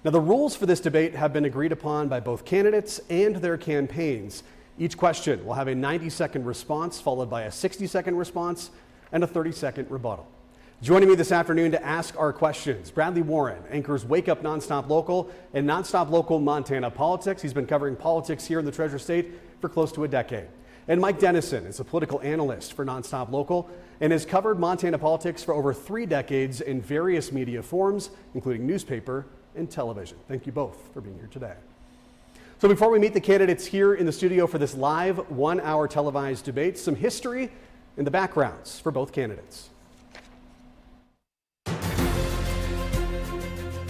Now, the rules for this debate have been agreed upon by both candidates and their campaigns. Each question will have a 90-second response, followed by a 60-second response and a 30-second rebuttal. Joining me this afternoon to ask our questions, Bradley Warren anchors Wake Up Nonstop Local and Nonstop Local Montana Politics. He's been covering politics here in the Treasure State for close to a decade. And Mike Dennison is a political analyst for Nonstop Local and has covered Montana politics for over 3 decades in various media forms, including newspaper and television. Thank you both for being here today. So before we meet the candidates here in the studio for this live 1-hour televised debate, some history and the backgrounds for both candidates.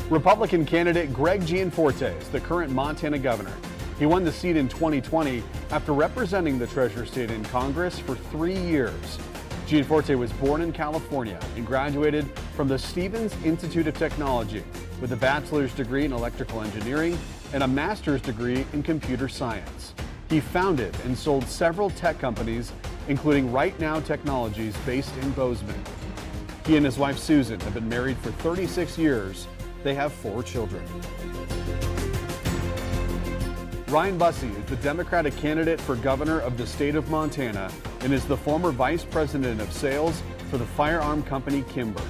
Republican candidate Greg Gianforte is the current Montana governor. He won the seat in 2020 after representing the Treasure State in Congress for 3 years. Gianforte was born in California and graduated from the Stevens Institute of Technology with a bachelor's degree in electrical engineering and a master's degree in computer science. He founded and sold several tech companies, including Right Now Technologies based in Bozeman. He and his wife Susan have been married for 36 years. They have 4 children. Ryan Busse is the Democratic candidate for governor of the state of Montana and is the former vice president of sales for the firearm company Kimber.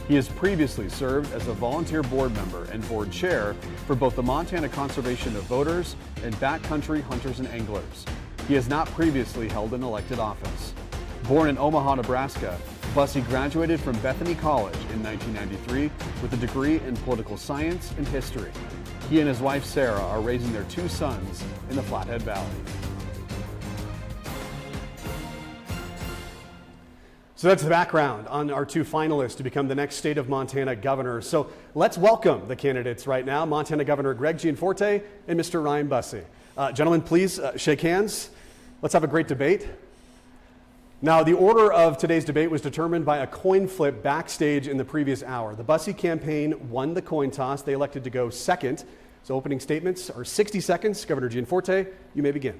He has previously served as a volunteer board member and board chair for both the Montana Conservation of Voters and Backcountry Hunters and Anglers. He has not previously held an elected office. Born in Omaha, Nebraska, Busse graduated from Bethany College in 1993 with a degree in political science and history. He and his wife Sarah are raising their 2 sons in the Flathead Valley. So that's the background on our 2 finalists to become the next state of Montana governor. So let's welcome the candidates right now, Montana Governor Greg Gianforte and Mr. Ryan Busse. Gentlemen, please shake hands. Let's have a great debate. Now, the order of today's debate was determined by a coin flip backstage in the previous hour. The Busse campaign won the coin toss. They elected to go second. So opening statements are 60 seconds. Governor Gianforte, you may begin.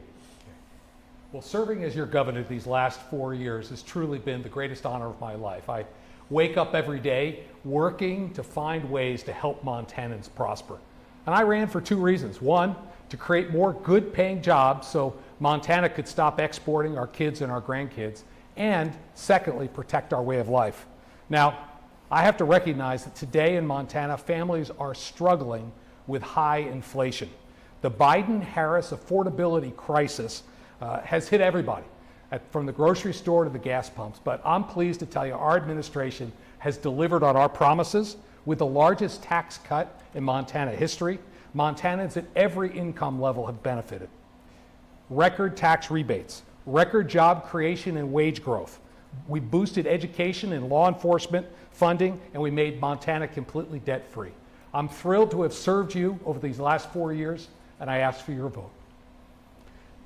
Well, serving as your governor these last 4 years has truly been the greatest honor of my life. I wake up every day working to find ways to help Montanans prosper. And I ran for 2 reasons. One, to create more good paying jobs so Montana could stop exporting our kids and our grandkids. And secondly, protect our way of life. Now, I have to recognize that today in Montana, families are struggling with high inflation. The Biden-Harris affordability crisis has hit everybody, from the grocery store to the gas pumps. But I'm pleased to tell you our administration has delivered on our promises with the largest tax cut in Montana history. Montanans at every income level have benefited. Record tax rebates, record job creation and wage growth. We boosted education and law enforcement funding, and we made Montana completely debt-free. I'm thrilled to have served you over these last 4 years, and I ask for your vote.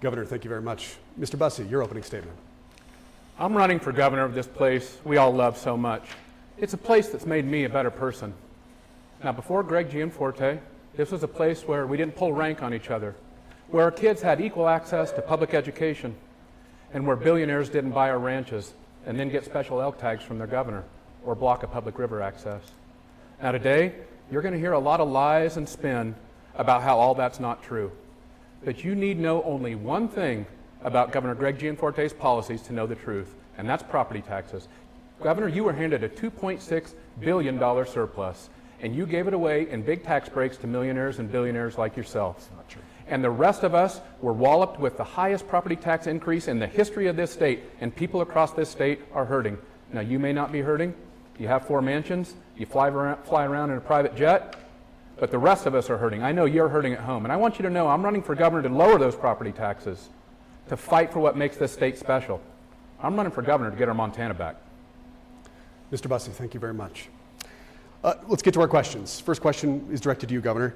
Governor, thank you very much. Mr. Busse, your opening statement. I'm running for governor of this place we all love so much. It's a place that's made me a better person. Now, before Greg Gianforte, this was a place where we didn't pull rank on each other, where our kids had equal access to public education, and where billionaires didn't buy our ranches and then get special elk tags from their governor or block a public river access. Now today, you're going to hear a lot of lies and spin about how all that's not true. But you need know only one thing about Governor Greg Gianforte's policies to know the truth, and that's property taxes. Governor, you were handed a $2.6 billion surplus, and you gave it away in big tax breaks to millionaires and billionaires like yourselves. Not true. And the rest of us were walloped with the highest property tax increase in the history of this state, and people across this state are hurting. Now, you may not be hurting. You have 4 mansions. You fly around in a private jet. But the rest of us are hurting. I know you're hurting at home. And I want you to know I'm running for governor to lower those property taxes, to fight for what makes this state special. I'm running for governor to get our Montana back. Mr. Busse, thank you very much. Let's get to our questions. First question is directed to you, Governor.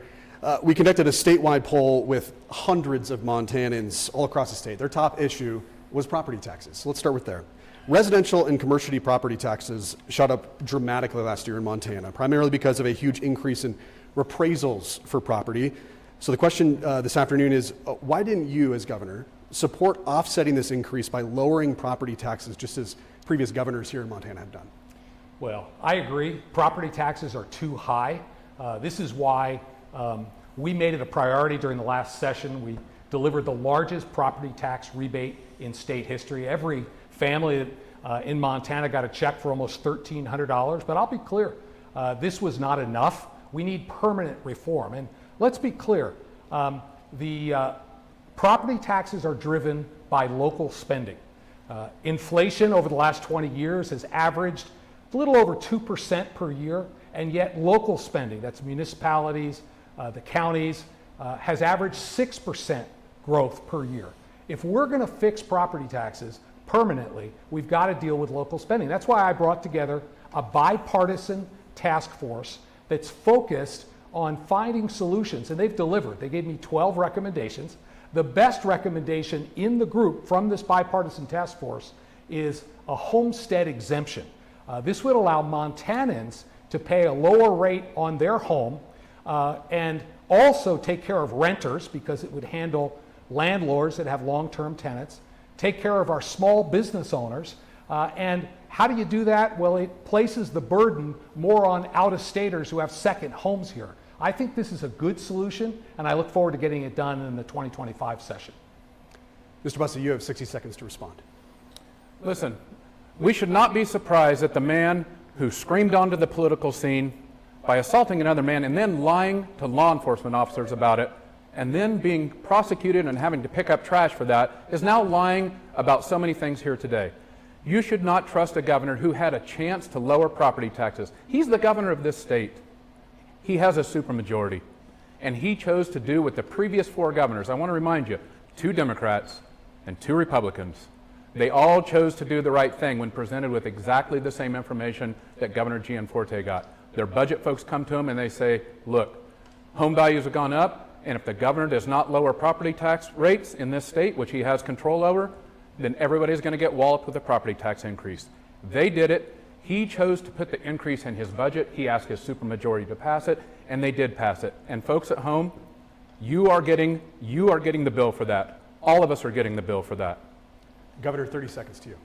We conducted a statewide poll with hundreds of Montanans all across the state. Their top issue was property taxes. So let's start with there. Residential and commercial property taxes shot up dramatically last year in Montana, primarily because of a huge increase in appraisals for property. So the question this afternoon is, why didn't you, as governor, support offsetting this increase by lowering property taxes, just as previous governors here in Montana have done? Well, I agree. Property taxes are too high. This is why We made it a priority during the last session. We delivered the largest property tax rebate in state history. Every family in Montana got a check for almost $1,300, but I'll be clear, this was not enough. We need permanent reform. And let's be clear, the property taxes are driven by local spending. Inflation over the last 20 years has averaged a little over 2% per year, and yet local spending, that's municipalities, the counties, has averaged 6% growth per year. If we're going to fix property taxes permanently, we've got to deal with local spending. That's why I brought together a bipartisan task force that's focused on finding solutions, and they've delivered. They gave me 12 recommendations. The best recommendation in the group from this bipartisan task force is a homestead exemption. This would allow Montanans to pay a lower rate on their home and also take care of renters, because it would handle landlords that have long-term tenants, take care of our small business owners. And how do you do that? Well, it places the burden more on out-of-staters who have second homes here. I think this is a good solution, and I look forward to getting it done in the 2025 session. Mr. Busse, you have 60 seconds to respond. Listen, we should not be surprised that the man who screamed onto the political scene by assaulting another man and then lying to law enforcement officers about it, and then being prosecuted and having to pick up trash for that, is now lying about so many things here today. You should not trust a governor who had a chance to lower property taxes. He's the governor of this state. He has a supermajority, and he chose to do what the previous 4 governors, I want to remind you, 2 Democrats and 2 Republicans, they all chose to do the right thing when presented with exactly the same information that Governor Gianforte got. Their budget folks come to him and they say, look, home values have gone up, and if the governor does not lower property tax rates in this state, which he has control over, then everybody's going to get walloped with a property tax increase. They did it. He chose to put the increase in his budget. He asked his supermajority to pass it, and they did pass it. And folks at home, you are getting the bill for that. All of us are getting the bill for that. Governor, 30 seconds to you.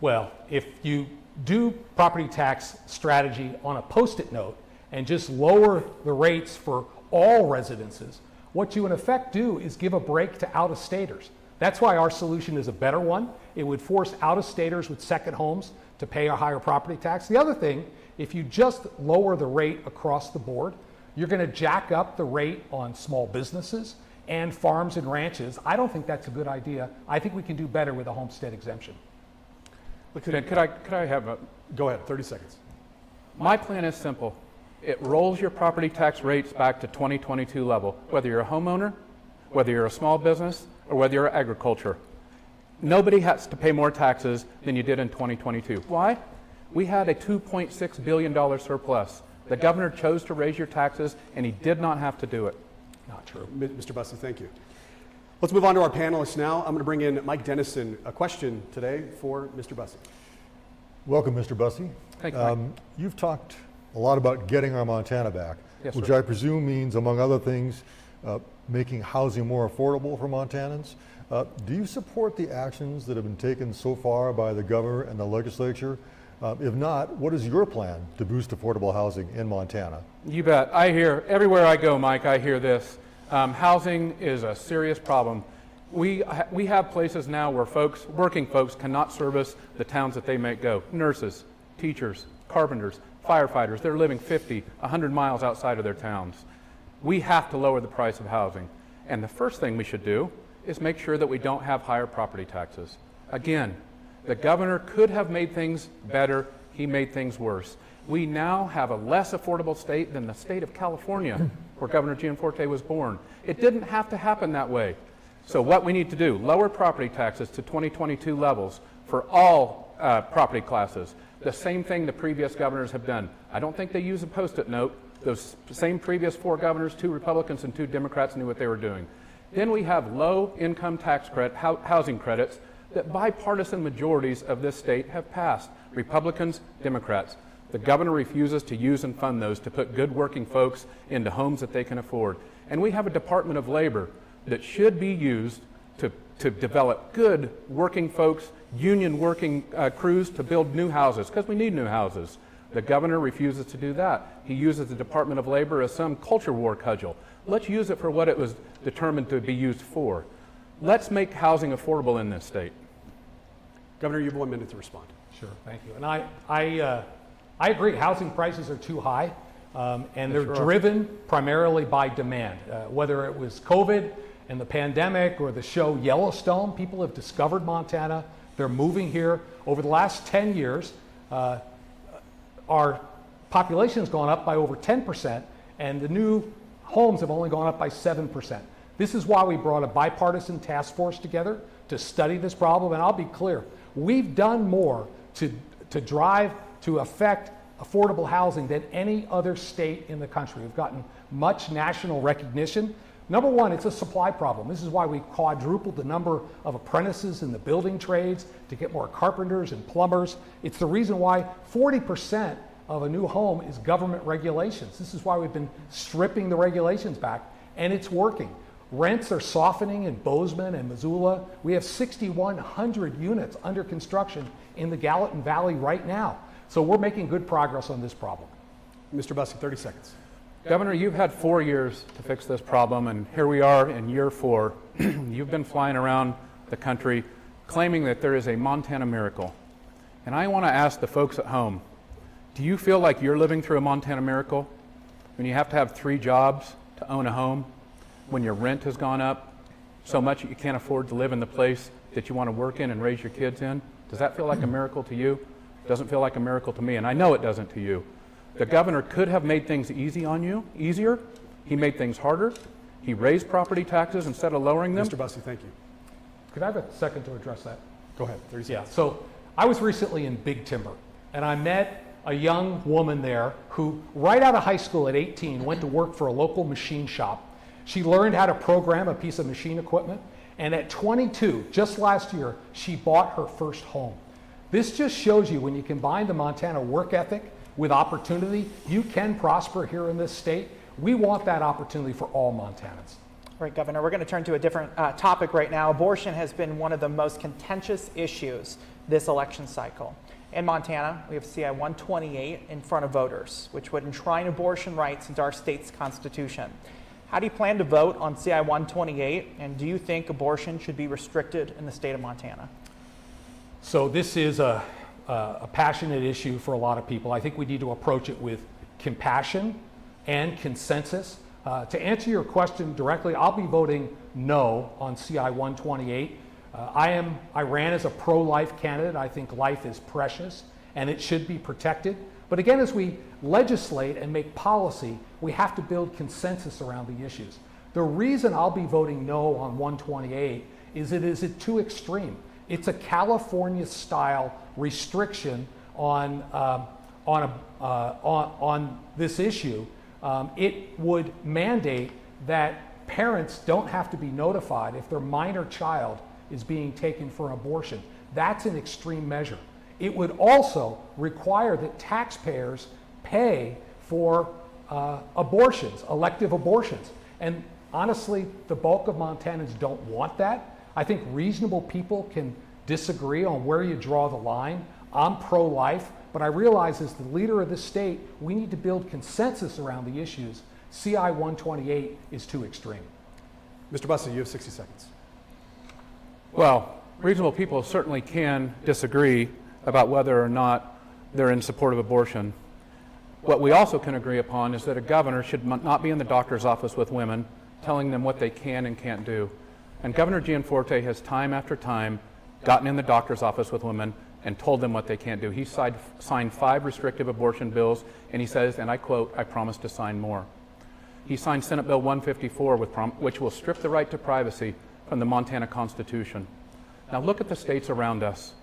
Well, if you do property tax strategy on a Post-it note and just lower the rates for all residences, what you in effect do is give a break to out-of-staters. That's why our solution is a better one. It would force out-of-staters with second homes to pay a higher property tax. The other thing, if you just lower the rate across the board, you're going to jack up the rate on small businesses and farms and ranches. I don't think that's a good idea. I think we can do better with a homestead exemption. Ben, could I have a... Go ahead, 30 seconds. My plan is simple. It rolls your property tax rates back to 2022 level, whether you're a homeowner, whether you're a small business, or whether you're agriculture. Nobody has to pay more taxes than you did in 2022. Why? We had a $2.6 billion surplus. The governor chose to raise your taxes, and he did not have to do it. Not true. Mr. Busse, thank you. Let's move on to our panelists now. I'm going to bring in Mike Dennison. A question today for Mr. Busse. Welcome, Mr. Busse. Thank you, Mike. You've talked a lot about getting our Montana back, Yes, which sir. I presume means, among other things, making housing more affordable for Montanans. Do you support the actions that have been taken so far by the governor and the legislature? If not, what is your plan to boost affordable housing in Montana? You bet. I hear, everywhere I go, Mike, I hear this. Housing is a serious problem. We have places now where working folks cannot service the towns that they may go. Nurses, teachers, carpenters, firefighters, they're living 50, 100 miles outside of their towns. We have to lower the price of housing. And the first thing we should do is make sure that we don't have higher property taxes. Again, the governor could have made things better. He made things worse. We now have a less affordable state than the state of California, where Governor Gianforte was born. It didn't have to happen that way. So what we need to do, lower property taxes to 2022 levels for all property classes. The same thing the previous governors have done. I don't think they use a Post-it note. Those same previous 4 governors, 2 Republicans and 2 Democrats, knew what they were doing. Then we have low income tax credit, housing credits that bipartisan majorities of this state have passed. Republicans, Democrats. The governor refuses to use and fund those to put good working folks into homes that they can afford. And we have a Department of Labor that should be used to develop good working folks, union working crews to build new houses, because we need new houses. The governor refuses to do that. He uses the Department of Labor as some culture war cudgel. Let's use it for what it was determined to be used for. Let's make housing affordable in this state. Governor, you have 1 minute to respond. Sure, thank you. And I agree, housing prices are too high, and they're driven primarily by demand. Whether it was COVID and the pandemic or the show Yellowstone, people have discovered Montana. They're moving here. Over the last 10 years, our population has gone up by over 10%, and the new homes have only gone up by 7%. This is why we brought a bipartisan task force together to study this problem. And I'll be clear, we've done more to affect affordable housing than any other state in the country. We've gotten much national recognition. Number one, it's a supply problem. This is why we quadrupled the number of apprentices in the building trades to get more carpenters and plumbers. It's the reason why 40% of a new home is government regulations. This is why we've been stripping the regulations back, and it's working. Rents are softening in Bozeman and Missoula. We have 6,100 units under construction in the Gallatin Valley right now. So we're making good progress on this problem. Mr. Busse, 30 seconds. Governor, you've had 4 years to fix this problem, and here we are in year 4. You've been flying around the country claiming that there is a Montana miracle. And I want to ask the folks at home, do you feel like you're living through a Montana miracle when you have to have 3 jobs to own a home, when your rent has gone up so much that you can't afford to live in the place that you want to work in and raise your kids in? Does that feel like a miracle to you? It doesn't feel like a miracle to me, and I know it doesn't to you. The governor could have made things easier. He made things harder. He raised property taxes instead of lowering them. Mr. Busse, thank you. Could I have a second to address that? Go ahead, 30 Yeah, seconds. so I was recently in Big Timber, and I met a young woman there who, right out of high school at 18, went to work for a local machine shop. She learned how to program a piece of machine equipment, and at 22, just last year, she bought her first home. This just shows you when you combine the Montana work ethic with opportunity, you can prosper here in this state. We want that opportunity for all Montanans. All right, Governor, we're going to turn to a different topic right now. Abortion has been one of the most contentious issues this election cycle. In Montana, we have CI 128 in front of voters, which would enshrine abortion rights into our state's constitution. How do you plan to vote on CI 128, and do you think abortion should be restricted in the state of Montana? So this is a passionate issue for a lot of people. I think we need to approach it with compassion and consensus. To answer your question directly, I'll be voting no on CI 128. I ran as a pro-life candidate. I think life is precious and it should be protected. But again, as we legislate and make policy, we have to build consensus around the issues. The reason I'll be voting no on 128 is it is too extreme. It's a California-style restriction on this issue. It would mandate that parents don't have to be notified if their minor child is being taken for abortion. That's an extreme measure. It would also require that taxpayers pay for abortions, elective abortions. And honestly, the bulk of Montanans don't want that. I think reasonable people can disagree on where you draw the line. I'm pro-life, but I realize as the leader of the state, we need to build consensus around the issues. CI 128 is too extreme. Mr. Busse, you have 60 seconds. Well, reasonable people certainly can disagree about whether or not they're in support of abortion. What we also can agree upon is that a governor should not be in the doctor's office with women, telling them what they can and can't do. And Governor Gianforte has time after time gotten in the doctor's office with women and told them what they can't do. He signed 5 restrictive abortion bills, and he says, and I quote, "I promise to sign more." He signed Senate Bill 154, which will strip the right to privacy from the Montana Constitution. Now look at the states around us.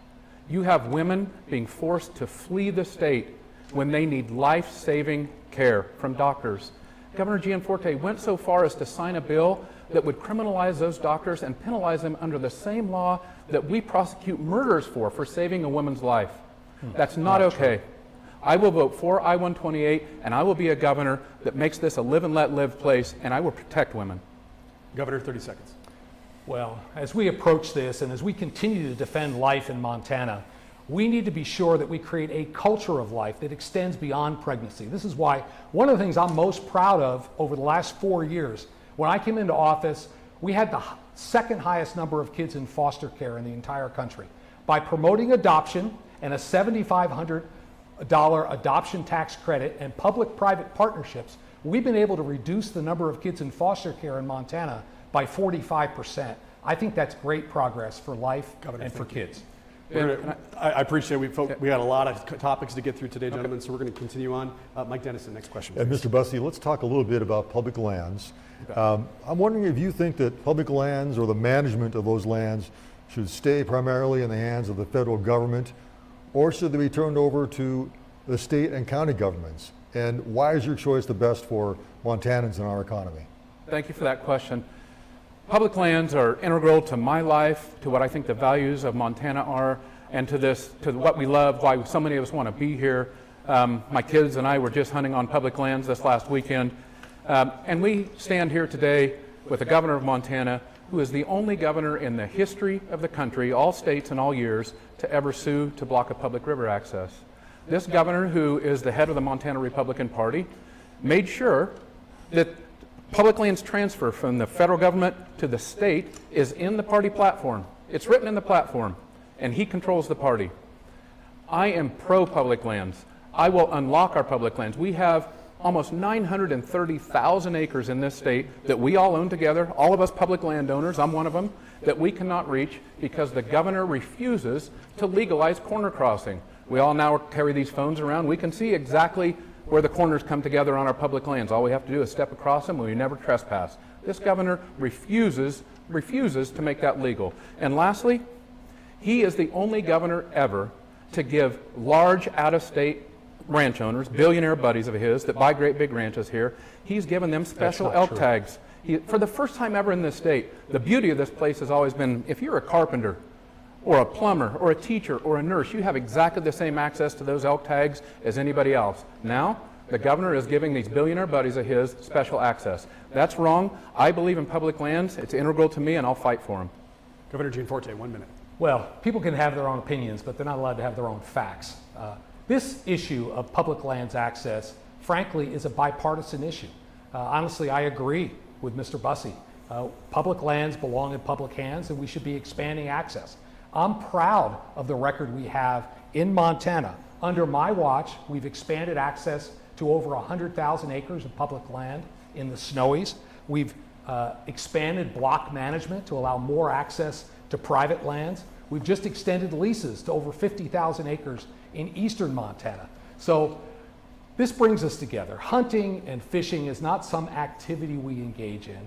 You have women being forced to flee the state when they need life-saving care from doctors. Governor Gianforte went so far as to sign a bill that would criminalize those doctors and penalize them under the same law that we prosecute murderers for saving a woman's life. That's not okay. I will vote for I-128, and I will be a governor that makes this a live and let live place, and I will protect women. Governor, 30 seconds. Well, as we approach this and as we continue to defend life in Montana, we need to be sure that we create a culture of life that extends beyond pregnancy. This is why one of the things I'm most proud of over the last 4 years, when I came into office, we had the second highest number of kids in foster care in the entire country. By promoting adoption and a $7,500 adoption tax credit and public-private partnerships, we've been able to reduce the number of kids in foster care in Montana by 45%. I think that's great progress for life and for kids. I appreciate we got a lot of topics to get through today, gentlemen, so we're going to continue on. Mike Dennison, next question. And Mr. Busse, let's talk a little bit about public lands. I'm wondering if you think that public lands or the management of those lands should stay primarily in the hands of the federal government, or should they be turned over to the state and county governments? And why is your choice the best for Montanans and our economy? Thank you for that question. Public lands are integral to my life, to what I think the values of Montana are, and to what we love, why so many of us want to be here. My kids and I were just hunting on public lands this last weekend, and we stand here today with the governor of Montana, who is the only governor in the history of the country, all states and all years, to ever sue to block a public river access. This governor, who is the head of the Montana Republican Party, made sure that public lands transfer from the federal government to the state is in the party platform. It's written in the platform, and he controls the party. I am pro-public lands. I will unlock our public lands. We have almost 930,000 acres in this state that we all own together, all of us public landowners, I'm one of them, that we cannot reach because the governor refuses to legalize corner crossing. We all now carry these phones around. We can see exactly where the corners come together on our public lands. All we have to do is step across them and we never trespass. This governor refuses to make that legal. And lastly, he is the only governor ever to give large out-of-state ranch owners, billionaire buddies of his that buy great big ranches here, he's given them special elk tags. For the first time ever in this state, the beauty of this place has always been, if you're a carpenter or a plumber or a teacher or a nurse, you have exactly the same access to those elk tags as anybody else. Now, the governor is giving these billionaire buddies of his special access. That's wrong. I believe in public lands. It's integral to me, and I'll fight for them. Governor Gianforte, 1 minute. Well, people can have their own opinions, but they're not allowed to have their own facts. This issue of public lands access, frankly, is a bipartisan issue. Honestly, I agree with Mr. Busse. Public lands belong in public hands, and we should be expanding access. I'm proud of the record we have in Montana. Under my watch, we've expanded access to over 100,000 acres of public land in the Snowies. We've expanded block management to allow more access to private lands. We've just extended leases to over 50,000 acres in eastern Montana. So this brings us together. Hunting and fishing is not some activity we engage in.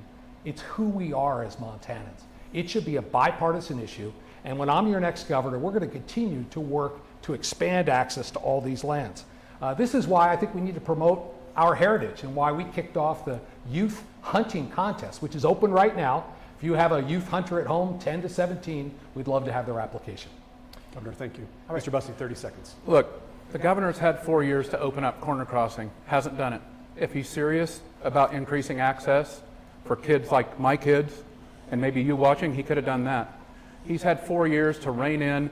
It's who we are as Montanans. It should be a bipartisan issue. And when I'm your next governor, we're going to continue to work to expand access to all these lands. This is why I think we need to promote our heritage and why we kicked off the youth hunting contest, which is open right now. If you have a youth hunter at home, 10 to 17, we'd love to have their application. Governor, thank you. Mr. Busse, 30 seconds. Look, the governor's had 4 years to open up corner crossing, hasn't done it. If he's serious about increasing access for kids like my kids, and maybe you watching, he could have done that. He's had 4 years to rein in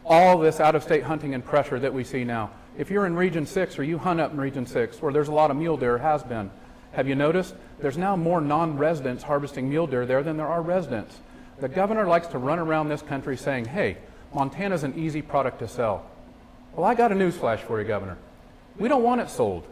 all this out-of-state hunting and pressure that we see now. If you're in Region 6 or you hunt up in Region 6, where there's a lot of mule deer, has been, have you noticed there's now more non-residents harvesting mule deer there than there are residents? The governor likes to run around this country saying, hey, Montana's an easy product to sell. Well, I got a newsflash for you, Governor. We don't want it sold.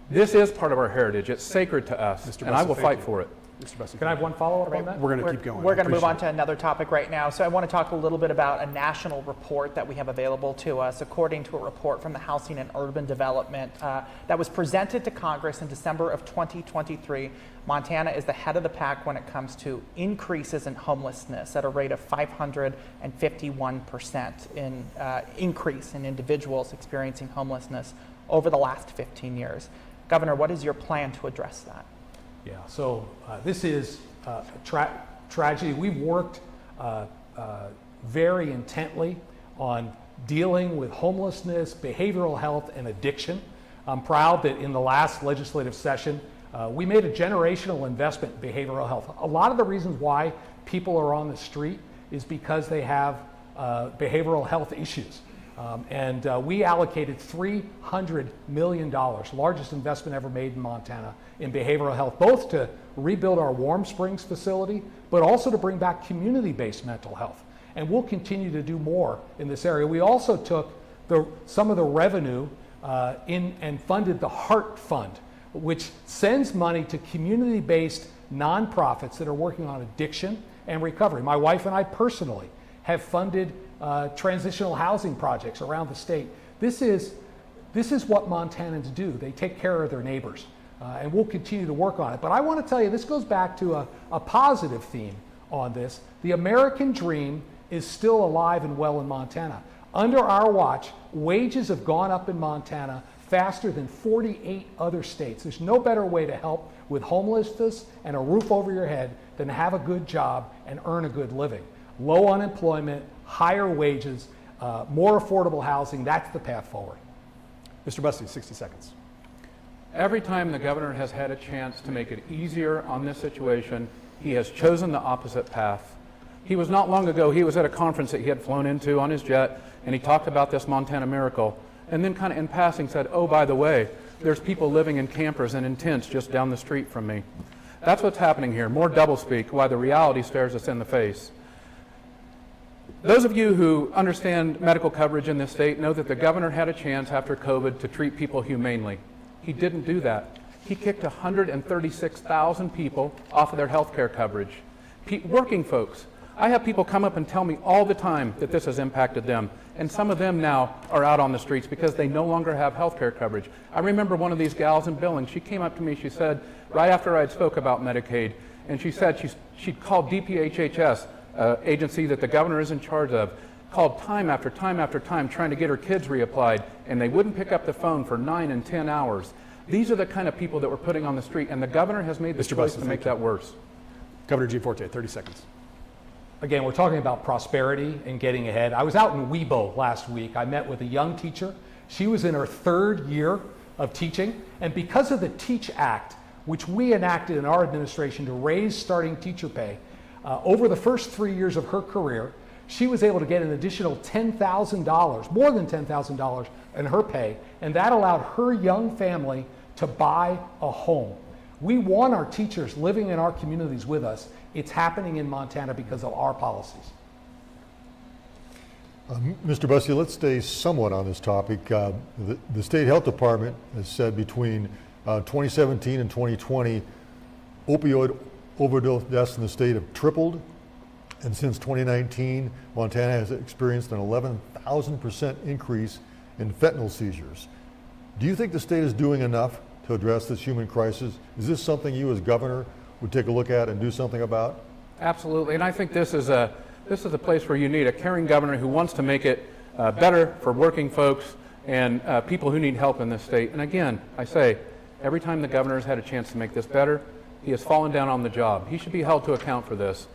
This is part of our heritage. It's sacred to us, and I will fight for it. Mr. Busse, Can I have one follow-up on that? We're going to keep going. We're going to move on to another topic right now. So I want to talk a little bit about a national report that we have available to us. According to a report from the Housing and Urban Development that was presented to Congress in December of 2023, Montana is the head of the pack when it comes to increases in homelessness at a rate of 551% in increase in individuals experiencing homelessness over the last 15 years. Governor, what is your plan to address that? Yeah, so this is a tragedy. We've worked very intently on dealing with homelessness, behavioral health, and addiction. I'm proud that in the last legislative session, we made a generational investment in behavioral health. A lot of the reasons why people are on the street is because they have behavioral health issues. We allocated $300 million, largest investment ever made in Montana, in behavioral health, both to rebuild our Warm Springs facility, but also to bring back community-based mental health. And we'll continue to do more in this area. We also took some of the revenue and funded the Heart Fund, which sends money to community-based nonprofits that are working on addiction and recovery. My wife and I personally have funded transitional housing projects around the state. This is what Montanans do. They take care of their neighbors, and we'll continue to work on it. But I want to tell you, this goes back to a positive theme on this. The American dream is still alive and well in Montana. Under our watch, wages have gone up in Montana faster than 48 other states. There's no better way to help with homelessness and a roof over your head than to have a good job and earn a good living. Low unemployment, higher wages, more affordable housing, that's the path forward. Mr. Busse, 60 seconds. Every time the governor has had a chance to make it easier on this situation, he has chosen the opposite path. He was not long ago, he was at a conference that he had flown into on his jet, and he talked about this Montana miracle, and then kind of in passing said, oh, by the way, there's people living in campers and in tents just down the street from me. That's what's happening here, more doublespeak, while the reality stares us in the face. Those of you who understand medical coverage in this state know that the governor had a chance after COVID to treat people humanely. He didn't do that. He kicked 136,000 people off of their health care coverage. Working folks. I have people come up and tell me all the time that this has impacted them, and some of them now are out on the streets because they no longer have health care coverage. I remember one of these gals in Billings, she came up to me, she said, right after I had spoke about Medicaid, and she said she'd called DPHHS, agency that the governor is in charge of, called time after time after time trying to get her kids reapplied, and they wouldn't pick up the phone for 9 and 10 hours. These are the kind of people that we're putting on the street, and the governor has made the choice to make that worse. Governor Gianforte, 30 seconds. Again, we're talking about prosperity and getting ahead. I was out in Webo last week. I met with a young teacher. She was in her 3rd year of teaching, and because of the TEACH Act, which we enacted in our administration to raise starting teacher pay, over the first 3 years of her career, she was able to get an additional $10,000, more than $10,000 in her pay, and that allowed her young family to buy a home. We want our teachers living in our communities with us. It's happening in Montana because of our policies. Mr. Busse, let's stay somewhat on this topic. The state health department has said between 2017 and 2020, opioid overdose deaths in the state have tripled. And since 2019, Montana has experienced an 11,000% increase in fentanyl seizures. Do you think the state is doing enough to address this human crisis? Is this something you as governor would take a look at and do something about? Absolutely, and I think this is a place where you need a caring governor who wants to make it better for working folks and people who need help in this state. And again, I say, every time the governor has had a chance to make this better, he has fallen down on the job. He should be held to account for this.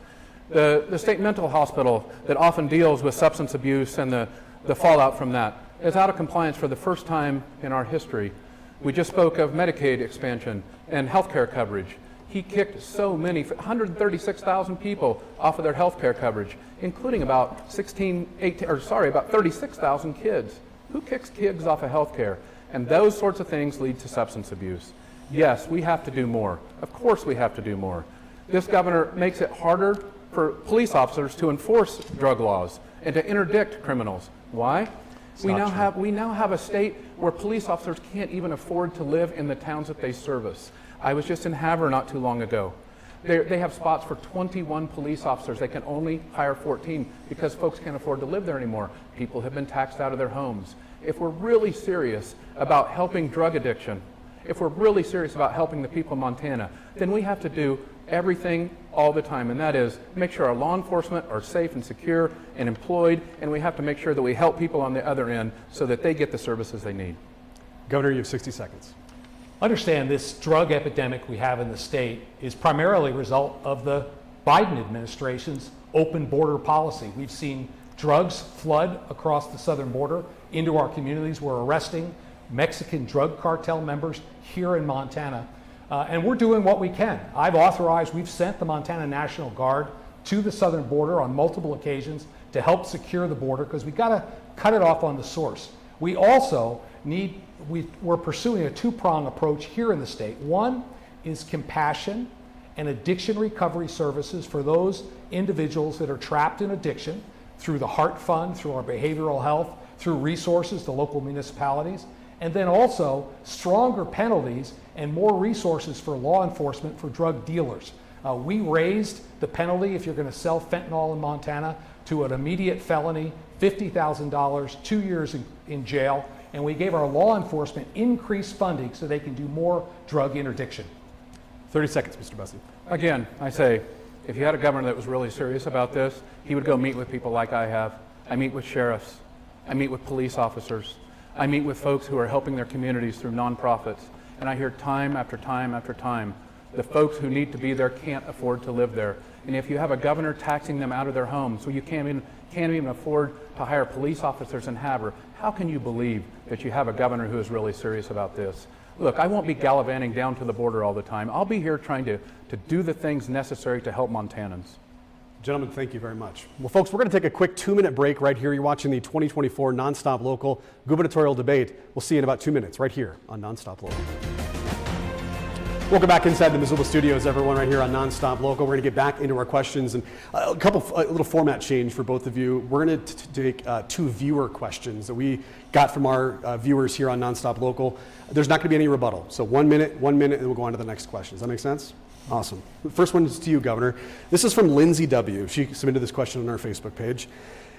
The state mental hospital that often deals with substance abuse and the fallout from that is out of compliance for the first time in our history. We just spoke of Medicaid expansion and health care coverage. He kicked so many, 136,000 people off of their health care coverage, including about 36,000 kids. Who kicks kids off of health care? And those sorts of things lead to substance abuse. Yes, we have to do more. Of course we have to do more. This governor makes it harder for police officers to enforce drug laws and to interdict criminals. Why? We now have a state where police officers can't even afford to live in the towns that they service. I was just in Havre not too long ago. They have spots for 21 police officers. They can only hire 14 because folks can't afford to live there anymore. People have been taxed out of their homes. If we're really serious about helping drug addiction, if we're really serious about helping the people of Montana, then we have to do everything all the time, and that is make sure our law enforcement are safe and secure and employed, and we have to make sure that we help people on the other end so that they get the services they need. Governor, you have 60 seconds. Understand this drug epidemic we have in the state is primarily a result of the Biden administration's open border policy. We've seen drugs flood across the southern border into our communities. We're arresting Mexican drug cartel members here in Montana. And we're doing what we can. We've sent the Montana National Guard to the southern border on multiple occasions to help secure the border, because we got to cut it off on the source. We also we're pursuing a two-pronged approach here in the state. One is compassion and addiction recovery services for those individuals that are trapped in addiction through the Heart Fund, through our behavioral health, through resources to local municipalities, and then also stronger penalties and more resources for law enforcement for drug dealers. We raised the penalty if you're going to sell fentanyl in Montana to an immediate felony, $50,000, 2 years in jail, and we gave our law enforcement increased funding so they can do more drug interdiction. 30 seconds, Mr. Busse. Again, I say, if you had a governor that was really serious about this, he would go meet with people like I have. I meet with sheriffs. I meet with police officers. I meet with folks who are helping their communities through nonprofits. And I hear time after time after time, the folks who need to be there can't afford to live there. And if you have a governor taxing them out of their homes, so you can't even afford to hire police officers in Havre, how can you believe that you have a governor who is really serious about this? Look, I won't be gallivanting down to the border all the time. I'll be here trying to do the things necessary to help Montanans. Gentlemen, thank you very much. Well, folks, we're going to take a quick 2-minute break right here. You're watching the 2024 Nonstop Local gubernatorial debate. We'll see you in about 2 minutes right here on Nonstop Local. Welcome back inside the Missoula studios, everyone, right here on Nonstop Local. We're going to get back into our questions and a little format change for both of you. We're going to take 2 viewer questions that we got from our viewers here on Nonstop Local. There's not going to be any rebuttal. So 1 minute, and then we'll go on to the next question. Does that make sense? Awesome. The first one is to you, Governor. This is from Lindsay W. She submitted this question on our Facebook page.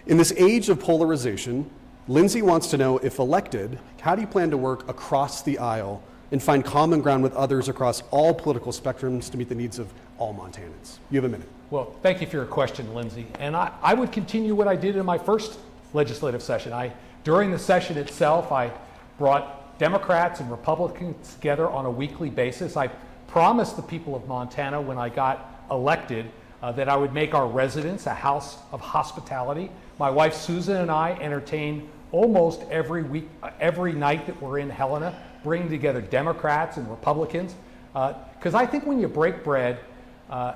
In this age of polarization, Lindsay wants to know, if elected, how do you plan to work across the aisle and find common ground with others across all political spectrums to meet the needs of all Montanans? You have a minute. Well, thank you for your question, Lindsay. And I would continue what I did in my first legislative session. During the session itself, I brought Democrats and Republicans together on a weekly basis. I promised the people of Montana when I got elected that I would make our residence a house of hospitality. My wife Susan and I entertain almost every week, every night that we're in Helena, bringing together Democrats and Republicans. Because I think when you break bread,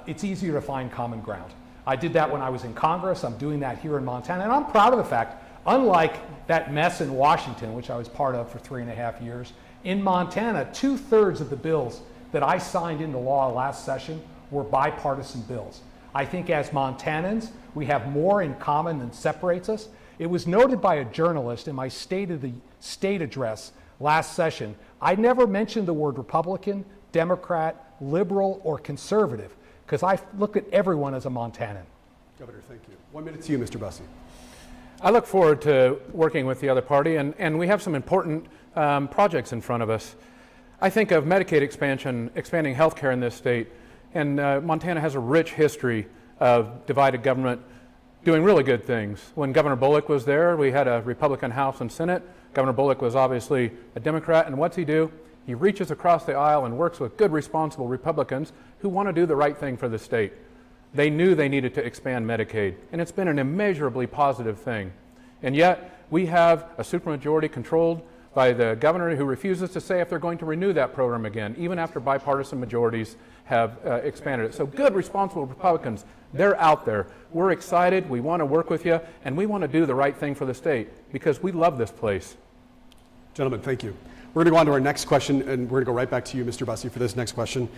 it's easier to find common ground. I did that when I was in Congress. I'm doing that here in Montana. And I'm proud of the fact, unlike that mess in Washington, which I was part of for 3.5 years, in Montana, 2/3 of the bills that I signed into law last session were bipartisan bills. I think as Montanans, we have more in common than separates us. It was noted by a journalist in my State of the State address last session. I never mentioned the word Republican, Democrat, liberal, or conservative, because I look at everyone as a Montanan. Governor, thank you. 1 minute to you, Mr. Busse. I look forward to working with the other party, and we have some important projects in front of us. I think of Medicaid expansion, expanding health care in this state, and Montana has a rich history of divided government doing really good things. When Governor Bullock was there, we had a Republican House and Senate. Governor Bullock was obviously a Democrat, and what's he do? He reaches across the aisle and works with good, responsible Republicans who want to do the right thing for the state. They knew they needed to expand Medicaid, and it's been an immeasurably positive thing. And yet, we have a supermajority controlled by the governor who refuses to say if they're going to renew that program again, even after bipartisan majorities have expanded it. So good, responsible Republicans, they're out there. We're excited, we want to work with you, and we want to do the right thing for the state because we love this place. Gentlemen, thank you. We're going to go on to our next question, and we're going to go right back to you, Mr. Busse, for this next question.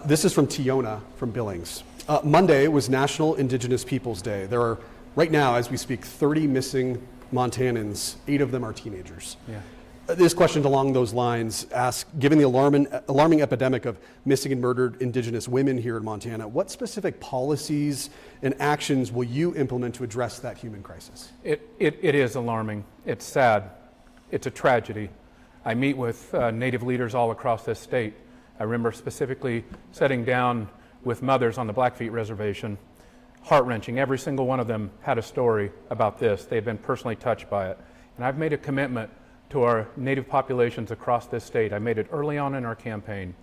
This is from Tiona from Billings. Monday was National Indigenous Peoples Day. There are, right now, as we speak, 30 missing Montanans. 8 of them are teenagers. Yeah. This question along those lines asks, given the alarming epidemic of missing and murdered Indigenous women here in Montana, what specific policies and actions will you implement to address that human crisis? It is alarming. It's sad. It's a tragedy. I meet with Native leaders all across this state. I remember specifically sitting down with mothers on the Blackfeet Reservation. Heart-wrenching. Every single one of them had a story about this. They've been personally touched by it. And I've made a commitment to our Native populations across this state. I made it early on in our campaign.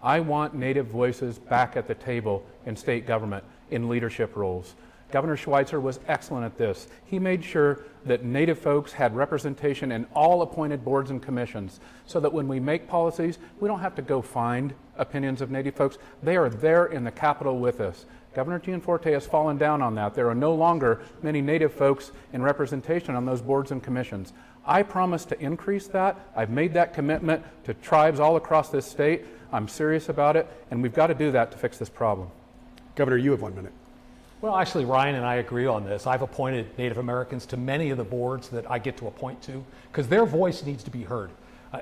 I want Native voices back at the table in state government in leadership roles. Governor Schweitzer was excellent at this. He made sure that Native folks had representation in all appointed boards and commissions so that when we make policies, we don't have to go find opinions of Native folks. They are there in the Capitol with us. Governor Gianforte has fallen down on that. There are no longer many Native folks in representation on those boards and commissions. I promise to increase that. I've made that commitment to tribes all across this state. I'm serious about it, and we've got to do that to fix this problem. Governor, you have 1 minute. Well, actually, Ryan and I agree on this. I've appointed Native Americans to many of the boards that I get to appoint to because their voice needs to be heard.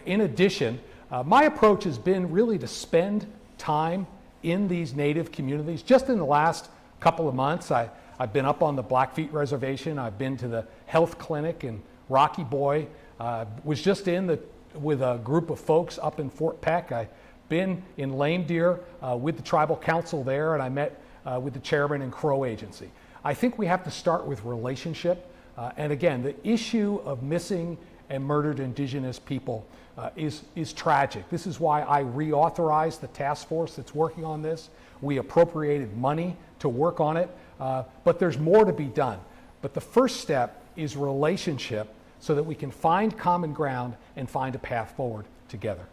In addition, my approach has been really to spend time in these Native communities. Just in the last couple of months, I've been up on the Blackfeet Reservation. I've been to the health clinic in Rocky Boy. Was just with a group of folks up in Fort Peck. I've been in Lame Deer with the tribal council there, and I met with the chairman and Crow Agency. I think we have to start with relationship. And again, the issue of missing and murdered Indigenous people is tragic. This is why I reauthorized the task force that's working on this. We appropriated money to work on it, but there's more to be done. But the first step is relationship so that we can find common ground and find a path forward together.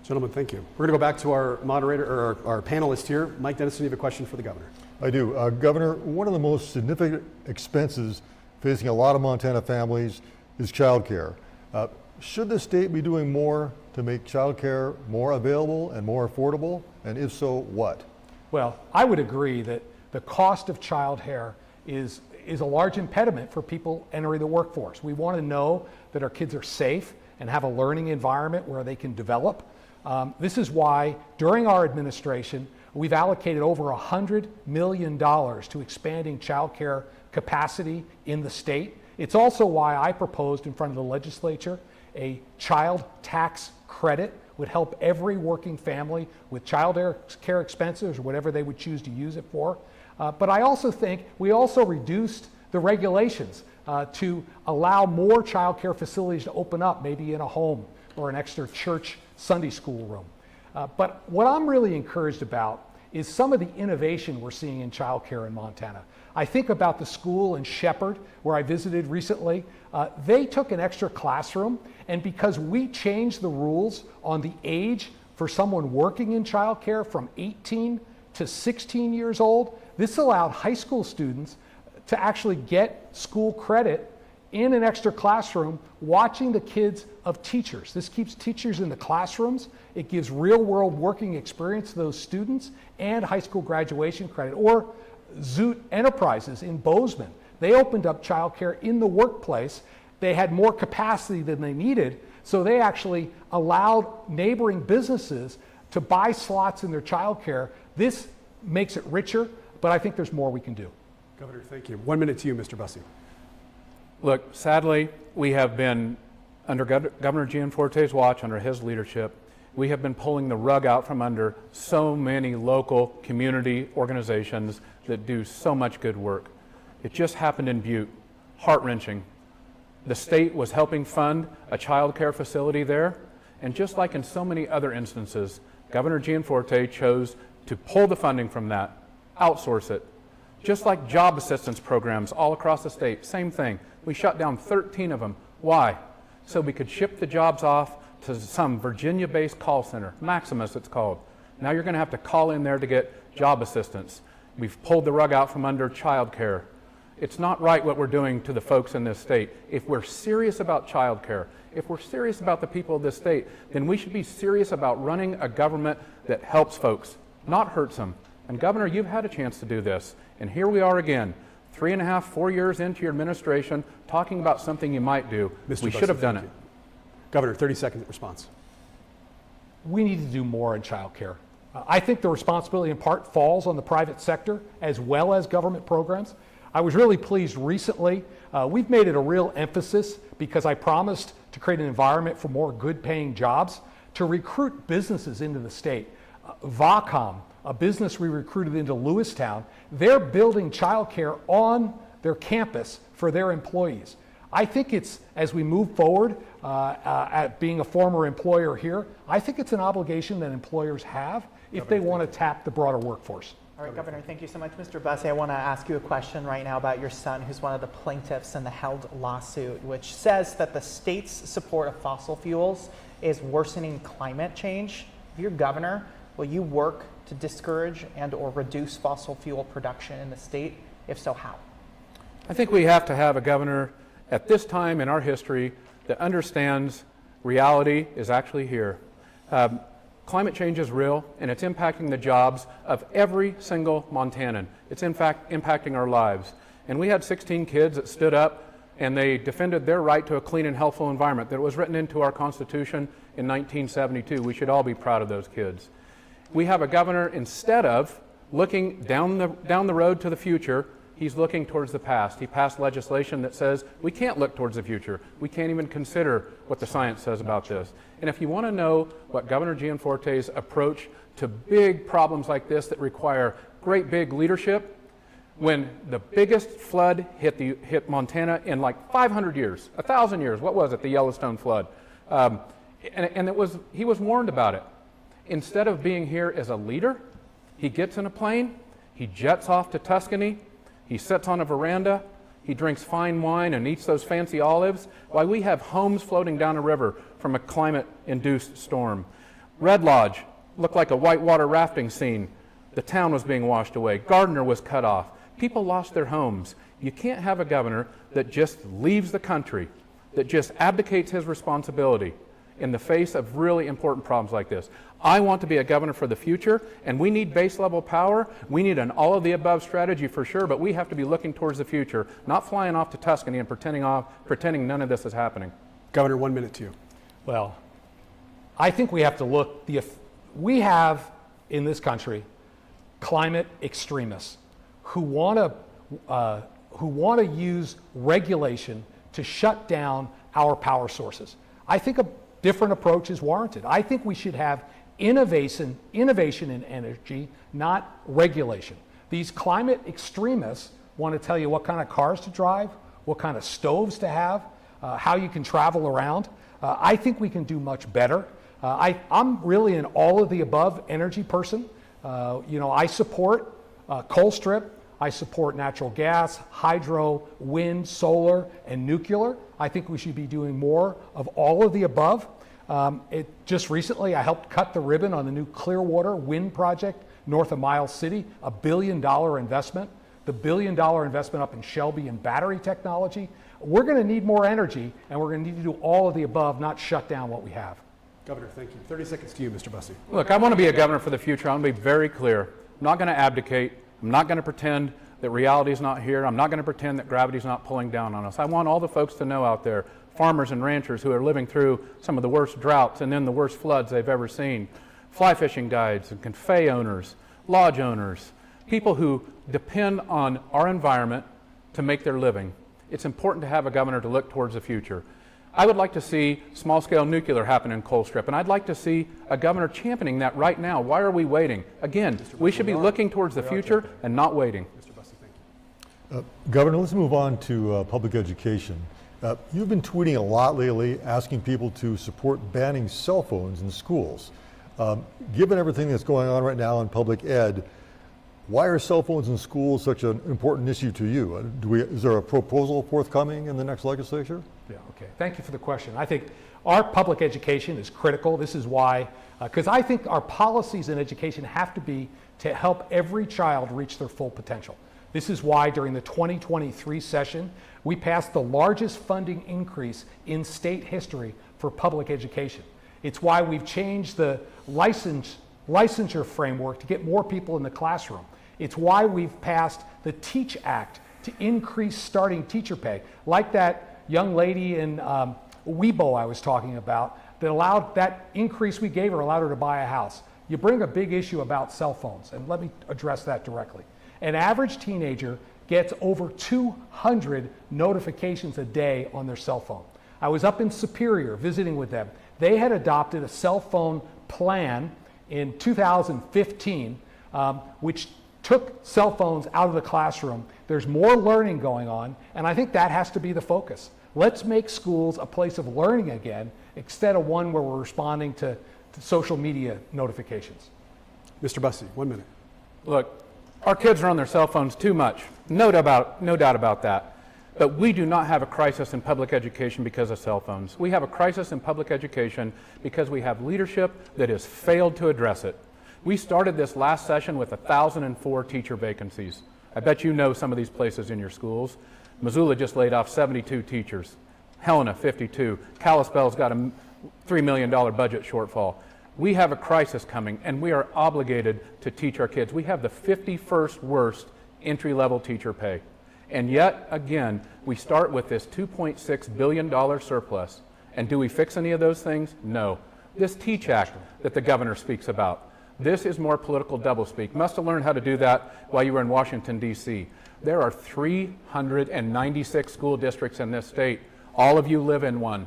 Gentlemen, thank you. We're going to go back to our moderator, or our panelist here. Mike Dennison, you have a question for the governor. I do. Governor, one of the most significant expenses facing a lot of Montana families is childcare. Should the state be doing more to make childcare more available and more affordable? And if so, what? Well, I would agree that the cost of childcare is a large impediment for people entering the workforce. We want to know that our kids are safe and have a learning environment where they can develop. This is why during our administration, we've allocated over $100 million to expanding childcare capacity in the state. It's also why I proposed in front of the legislature a child tax credit would help every working family with child care expenses or whatever they would choose to use it for. But I also think we also reduced the regulations to allow more child care facilities to open up, maybe in a home or an extra church Sunday school room. But what I'm really encouraged about is some of the innovation we're seeing in child care in Montana. I think about the school in Shepherd, where I visited recently. They took an extra classroom, and because we changed the rules on the age for someone working in child care from 18 to 16 years old, this allowed high school students to actually get school credit in an extra classroom watching the kids of teachers. This keeps teachers in the classrooms. It gives real world working experience to those students and high school graduation credit. Or Zoot Enterprises in Bozeman. They opened up childcare in the workplace. They had more capacity than they needed, so they actually allowed neighboring businesses to buy slots in their childcare. This makes it richer, but I think there's more we can do. Governor, thank you. 1 minute to you, Mr. Busse. Look, sadly, we have been, under Governor Gianforte's watch, under his leadership, we have been pulling the rug out from under so many local community organizations that do so much good work. It just happened in Butte, heart-wrenching. The state was helping fund a child care facility there, and just like in so many other instances, Governor Gianforte chose to pull the funding from that, outsource it. Just like job assistance programs all across the state, same thing. We shut down 13 of them. Why? So we could ship the jobs off to some Virginia-based call center, Maximus it's called. Now you're going to have to call in there to get job assistance. We've pulled the rug out from under child care. It's not right what we're doing to the folks in this state. If we're serious about child care, if we're serious about the people of this state, then we should be serious about running a government that helps folks, not hurts them. And Governor, you've had a chance to do this. And here we are again, 3.5, 4 years into your administration, talking about something you might do. Mr. We Busse, should have done thank it. you. Governor, 30-second response. We need to do more in child care. I think the responsibility in part falls on the private sector as well as government programs. I was really pleased recently. We've made it a real emphasis because I promised to create an environment for more good paying jobs to recruit businesses into the state. Vacom, a business we recruited into Lewistown, they're building childcare on their campus for their employees. I think it's, as we move forward at being a former employer here, I think it's an obligation that employers have if they want to tap the broader workforce. All right, Governor, thank you so much. Mr. Busse, I want to ask you a question right now about your son, who's one of the plaintiffs in the held lawsuit, which says that the state's support of fossil fuels is worsening climate change. If you're governor, will you work to discourage and or reduce fossil fuel production in the state? If so, how? I think we have to have a governor at this time in our history that understands reality is actually here. Climate change is real, and it's impacting the jobs of every single Montanan. It's in fact impacting our lives. And we had 16 kids that stood up and they defended their right to a clean and healthful environment that was written into our Constitution in 1972. We should all be proud of those kids. We have a governor, instead of looking down the road to the future, he's looking towards the past. He passed legislation that says we can't look towards the future. We can't even consider what the science says about this. And if you want to know what Governor Gianforte's approach to big problems like this that require great big leadership, when the biggest flood hit Montana in like 500 years, 1,000 years, what was it, the Yellowstone flood? He was warned about it. Instead of being here as a leader, he gets in a plane, he jets off to Tuscany, he sits on a veranda, he drinks fine wine and eats those fancy olives while we have homes floating down a river from a climate-induced storm. Red Lodge looked like a whitewater rafting scene. The town was being washed away. Gardner was cut off. People lost their homes. You can't have a governor that just leaves the country, that just abdicates his responsibility in the face of really important problems like this. I want to be a governor for the future, and we need base level power. We need an all of the above strategy for sure, but we have to be looking towards the future, not flying off to Tuscany and pretending none of this is happening. Governor, 1 minute to you. Well, I think we have to look, we have in this country climate extremists who want to use regulation to shut down our power sources. I think a different approach is warranted. I think we should have innovation in energy, not regulation. These climate extremists want to tell you what kind of cars to drive, what kind of stoves to have, how you can travel around. I think we can do much better. I'm really an all of the above energy person. I support coal strip. I support natural gas, hydro, wind, solar, and nuclear. I think we should be doing more of all of the above. Just recently, I helped cut the ribbon on the new Clearwater wind project north of Miles City, $1 billion investment. The $1 billion investment up in Shelby in battery technology. We're going to need more energy, and we're going to need to do all of the above, not shut down what we have. Governor, thank you. 30 seconds to you, Mr. Busse. Look, I want to be a governor for the future. I want to be very clear. I'm not going to abdicate. I'm not going to pretend that reality is not here. I'm not going to pretend that gravity is not pulling down on us. I want all the folks to know out there, farmers and ranchers who are living through some of the worst droughts and then the worst floods they've ever seen, fly fishing guides and cafe owners, lodge owners, people who depend on our environment to make their living. It's important to have a governor to look towards the future. I would like to see small-scale nuclear happen in Colstrip, and I'd like to see a governor championing that right now. Why are we waiting? Again, we should be looking towards the future and not waiting. Mr. Busse, thank you. Governor, let's move on to public education. You've been tweeting a lot lately, asking people to support banning cell phones in schools. Given everything that's going on right now in public ed, why are cell phones in schools such an important issue to you? Is there a proposal forthcoming in the next legislature? Yeah, okay. Thank you for the question. I think our public education is critical. This is why, because I think our policies in education have to be to help every child reach their full potential. This is why during the 2023 session, we passed the largest funding increase in state history for public education. It's why we've changed the licensure framework to get more people in the classroom. It's why we've passed the TEACH Act to increase starting teacher pay, like that young lady in Weibo I was talking about, that allowed that increase we gave her, allowed her to buy a house. You bring a big issue about cell phones, and let me address that directly. An average teenager gets over 200 notifications a day on their cell phone. I was up in Superior visiting with them. They had adopted a cell phone plan in 2015, which took cell phones out of the classroom. There's more learning going on, and I think that has to be the focus. Let's make schools a place of learning again, instead of one where we're responding to social media notifications. Mr. Busse, 1 minute. Look, Our kids are on their cell phones too much, no doubt about that. But we do not have a crisis in public education because of cell phones. We have a crisis in public education because we have leadership that has failed to address it. We started this last session with 1,004 teacher vacancies. I bet you know some of these places in your schools. Missoula just laid off 72 teachers. Helena, 52. Kalispell's got a $3 million budget shortfall. We have a crisis coming, and we are obligated to teach our kids. We have the 51st worst entry-level teacher pay. And yet, again, we start with this $2.6 billion surplus. And do we fix any of those things? No. This Teach Act that the governor speaks about, this is more political doublespeak. Must have learned how to do that while you were in Washington, D.C. There are 396 school districts in this state. All of you live in one.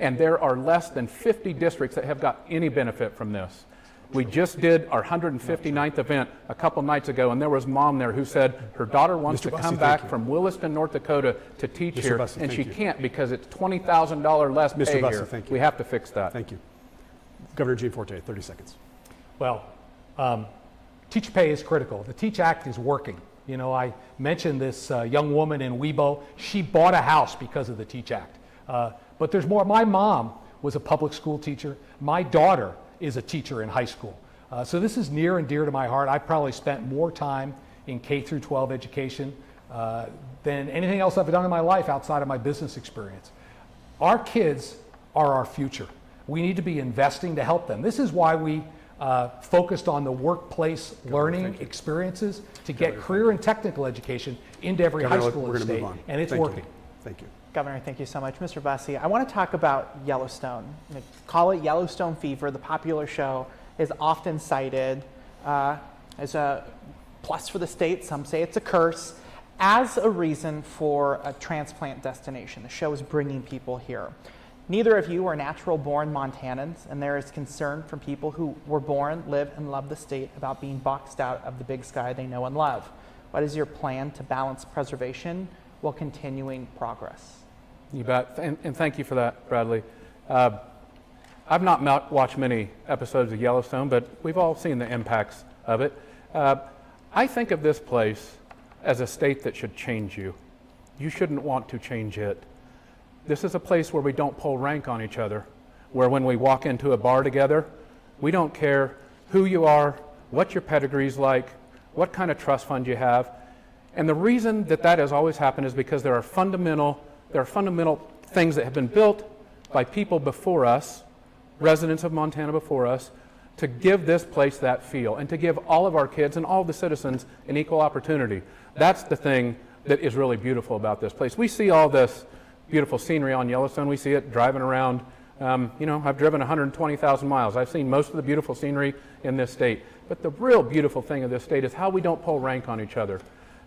And there are less than 50 districts that have got any benefit from this. We just did our 159th event a couple nights ago, and there was mom there who said her daughter wants to come back from Williston, North Dakota to teach here, and she can't because it's $20,000 less pay here. We have to fix that. Thank you. Governor Gianforte, 30 seconds. Well, teacher pay is critical. The Teach Act is working. You know, I mentioned this young woman in Webo. She bought a house because of the Teach Act. But there's more. My mom was a public school teacher. My daughter is a teacher in high school. So this is near and dear to my heart. I probably spent more time in K through 12 education than anything else I've done in my life outside of my business experience. Our kids are our future. We need to be investing to help them. This is why we focused on the workplace learning experiences to get career and technical education into every high school in the state, and it's working. Thank you. Governor, thank you so much. Mr. Busse, I want to talk about Yellowstone. They call it Yellowstone fever. The popular show is often cited as a plus for the state. Some say it's a curse, as a reason for a transplant destination. The show is bringing people here. Neither of you are natural-born Montanans, and there is concern from people who were born, live, and love the state about being boxed out of the big sky they know and love. What is your plan to balance preservation while continuing progress? You bet, and thank you for that, Bradley. I've not watched many episodes of Yellowstone, but we've all seen the impacts of it. I think of this place as a state that should change you. You shouldn't want to change it. This is a place where we don't pull rank on each other, where when we walk into a bar together, we don't care who you are, what your pedigree's like, what kind of trust fund you have. And the reason that that has always happened is because there are fundamental things that have been built by people before us, residents of Montana before us, to give this place that feel and to give all of our kids and all the citizens an equal opportunity. That's the thing that is really beautiful about this place. We see all this beautiful scenery on Yellowstone. We see it driving around. You know, I've driven 120,000 miles. I've seen most of the beautiful scenery in this state. But the real beautiful thing of this state is how we don't pull rank on each other.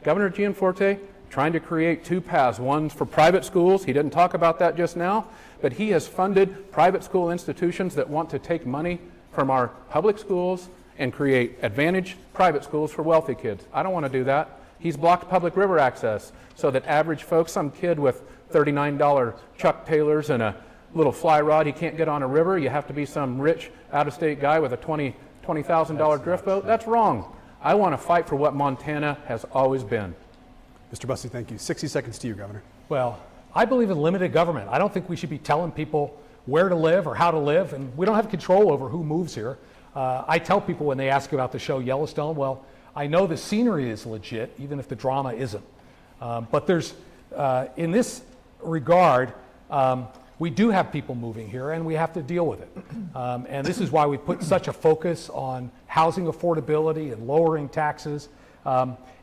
Governor Gianforte trying to create two paths. One's for private schools. He didn't talk about that just now, but he has funded private school institutions that want to take money from our public schools and create advantaged private schools for wealthy kids. I don't want to do that. He's blocked public river access so that average folks, some kid with $39 Chuck Taylors and a little fly rod, he can't get on a river. You have to be some rich out-of-state guy with a $20,000 drift boat. That's wrong. I want to fight for what Montana has always been. Mr. Busse, thank you. 60 seconds to you, Governor. Well, I believe in limited government. I don't think we should be telling people where to live or how to live, and we don't have control over who moves here. I tell people when they ask about the show Yellowstone, well, I know the scenery is legit, even if the drama isn't. But there's, in this regard, we do have people moving here, and we have to deal with it. And this is why we put such a focus on housing affordability and lowering taxes.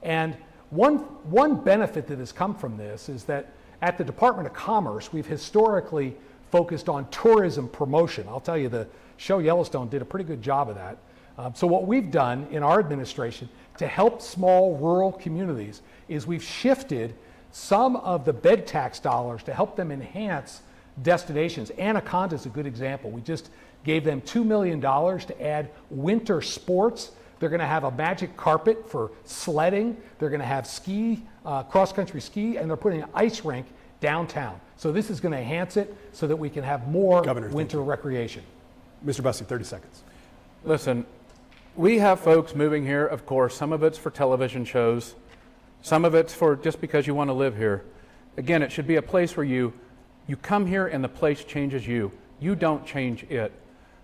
And one benefit that has come from this is that at the Department of Commerce, we've historically focused on tourism promotion. I'll tell you, the show Yellowstone did a pretty good job of that. So what we've done in our administration to help small rural communities is we've shifted some of the bed tax dollars to help them enhance destinations. Anaconda is a good example. We just gave them $2 million to add winter sports. They're going to have a magic carpet for sledding. They're going to have ski, cross-country ski, and they're putting an ice rink downtown. So this is going to enhance it so that we can have more winter recreation. Mr. Busse, 30 seconds. Listen, We have folks moving here, of course. Some of it's for television shows. Some of it's for just because you want to live here. Again, it should be a place where you come here and the place changes you. You don't change it.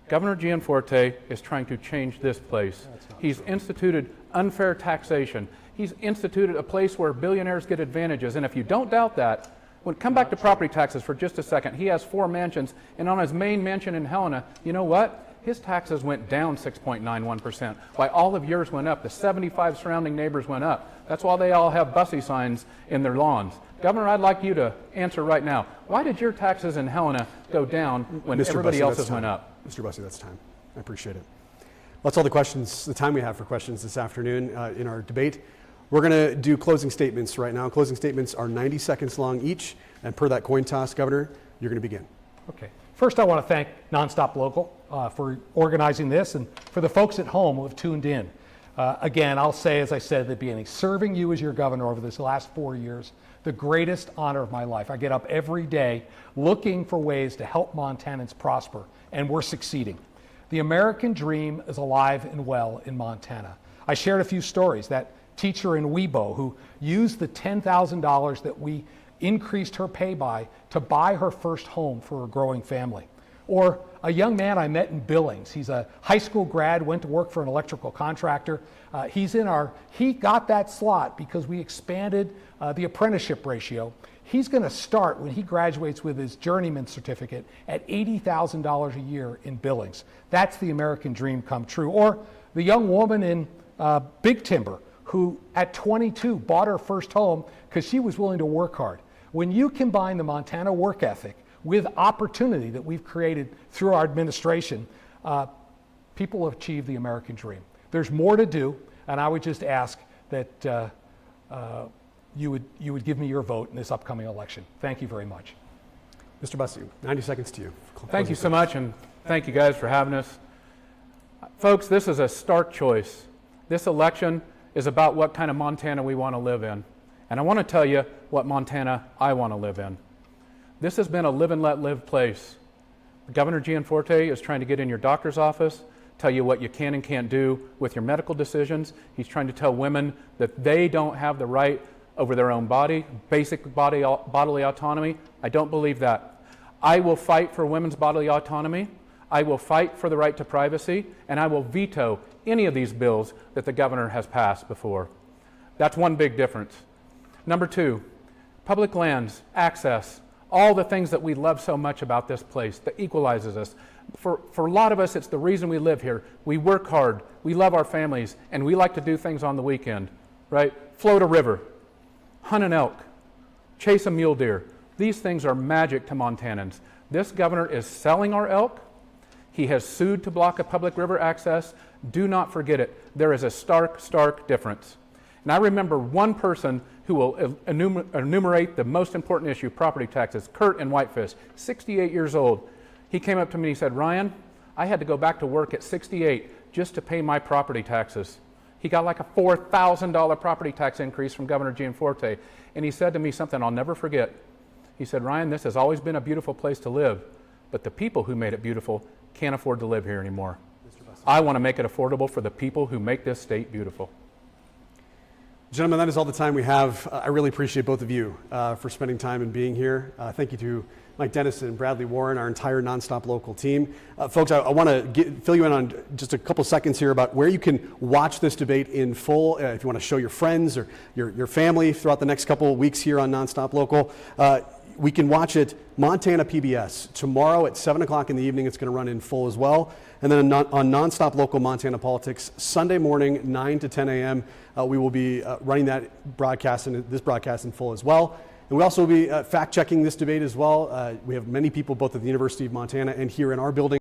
Governor Gianforte is trying to change this place. He's instituted unfair taxation. He's instituted a place where billionaires get advantages. And if you don't doubt that, come back to property taxes for just a second. He has 4 mansions, and on his main mansion in Helena, you know what? His taxes went down 6.91%, while all of yours went up. The 75 surrounding neighbors went up. That's why they all have Busse signs in their lawns. Governor, I'd like you to answer right now. Why did your taxes in Helena go down when everybody else's went up? Mr. Busse, that's time. I appreciate it. That's all the time we have for questions this afternoon in our debate. We're going to do closing statements right now. Closing statements are 90 seconds long each, and per that coin toss, Governor, you're going to begin. Okay. First, I want to thank Nonstop Local for organizing this, and for the folks at home who have tuned in. Again, I'll say, as I said at the beginning, serving you as your governor over this last 4 years, the greatest honor of my life. I get up every day looking for ways to help Montanans prosper, and we're succeeding. The American dream is alive and well in Montana. I shared a few stories. That teacher in Webo who used the $10,000 that we increased her pay by to buy her first home for her growing family. Or a young man I met in Billings. He's a high school grad, went to work for an electrical contractor. He got that slot because we expanded the apprenticeship ratio. He's going to start when he graduates with his journeyman certificate at $80,000 a year in Billings. That's the American dream come true. Or the young woman in Big Timber who at 22 bought her first home because she was willing to work hard. When you combine the Montana work ethic with opportunity that we've created through our administration, people achieve the American dream. There's more to do, and I would just ask that you would give me your vote in this upcoming election. Thank you very much. Mr. Busse, 90 seconds to you. Thank you so much, and thank you guys for having us. Folks, this is a stark choice. This election is about what kind of Montana we want to live in. And I want to tell you what Montana I want to live in. This has been a live and let live place. Governor Gianforte is trying to get in your doctor's office, tell you what you can and can't do with your medical decisions. He's trying to tell women that they don't have the right over their own body, basic bodily autonomy. I don't believe that. I will fight for women's bodily autonomy. I will fight for the right to privacy, and I will veto any of these bills that the governor has passed before. That's one big difference. Number 2, public lands, access, all the things that we love so much about this place that equalizes us. For a lot of us, it's the reason we live here. We work hard, we love our families, and we like to do things on the weekend, right? Float a river, hunt an elk, chase a mule deer. These things are magic to Montanans. This governor is selling our elk. He has sued to block a public river access. Do not forget it. There is a stark, stark difference. And I remember one person who will enumerate the most important issue, property taxes, Kurt in Whitefish, 68 years old. He came up to me and he said, Ryan, I had to go back to work at 68 just to pay my property taxes. He got like a $4,000 property tax increase from Governor Gianforte. And he said to me something I'll never forget. He said, Ryan, this has always been a beautiful place to live, but the people who made it beautiful can't afford to live here anymore. I want to make it affordable for the people who make this state beautiful. Gentlemen, that is all the time we have. I really appreciate both of you for spending time and being here. Thank you to Mike Dennison and Bradley Warren, our entire Nonstop Local team. Folks, I want to fill you in on just a couple seconds here about where you can watch this debate in full. If you want to show your friends or your family throughout the next couple of weeks here on Nonstop Local, we can watch it Montana PBS tomorrow at 7 o'clock in the evening. It's going to run in full as well. And then on Nonstop Local Montana Politics, Sunday morning, 9 to 10 a.m., we will be running that broadcast and this broadcast in full as well. And we also will be fact-checking this debate as well. We have many people both at the University of Montana and here in our building